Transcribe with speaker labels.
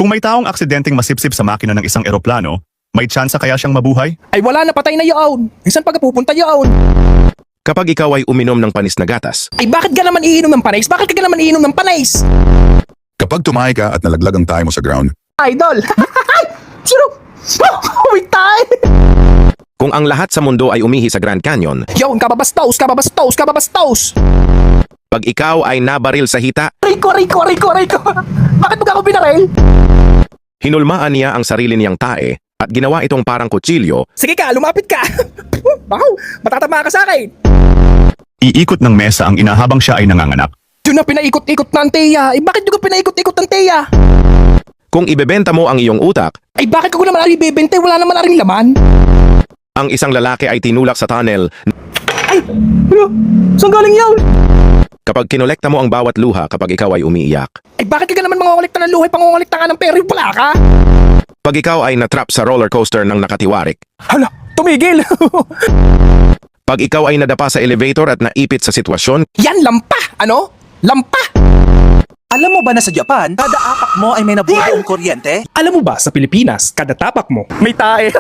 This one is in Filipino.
Speaker 1: Kung may taong aksidenteng masipsip sa makina ng isang eroplano, may tsansa kaya siyang mabuhay?
Speaker 2: Ay wala na, patay na yaon. Saan pa ka pupunta yaon?
Speaker 3: Kapag ikaw ay uminom ng panis na gatas,
Speaker 2: Ay bakit ka naman iinom ng panais? Bakit ka naman iinom ng panais?
Speaker 4: Kapag tumahay ka at nalaglag ang tayo mo sa ground,
Speaker 2: Idol! Ay! Sino? May tayo!
Speaker 3: kung ang lahat sa mundo ay umihi sa Grand Canyon,
Speaker 2: Yaon, kababastos, kababastos, kababastos!
Speaker 3: pag ikaw ay nabaril sa hita,
Speaker 2: Rico! Bakit mo ka ako binaril?
Speaker 3: hinulmaan niya ang sarili niyang tae at ginawa itong parang kutsilyo.
Speaker 2: Sige ka, lumapit ka! Wow! Matatama ka sa akin!
Speaker 1: Iikot ng mesa ang ina habang siya ay nanganganak.
Speaker 2: Yun na pinaikot-ikot na ang Teya. Eh bakit yung ka pinaikot-ikot ng Teya?
Speaker 3: Kung ibebenta mo ang iyong utak,
Speaker 2: Ay bakit ko naman ari bebente? Wala naman aring laman.
Speaker 3: ang isang lalaki ay tinulak sa tunnel.
Speaker 2: Ay! Ano? Saan galing yun?
Speaker 3: Kapag kinolekta mo ang bawat luha kapag ikaw ay umiiyak,
Speaker 2: Ay bakit ka naman mangungulikta ng luhay, pangungulikta ka ng pera, wala ka?
Speaker 3: pag ikaw ay natrap sa roller coaster ng nakatiwarik,
Speaker 2: Hala, tumigil!
Speaker 3: pag ikaw ay nadapa sa elevator at naipit sa sitwasyon,
Speaker 2: Yan, lampa! Ano? Lampa!
Speaker 5: Alam mo ba na sa Japan, kada apak mo ay may nabubuong kuryente?
Speaker 2: Alam mo ba, sa Pilipinas, kada tapak mo, may tae.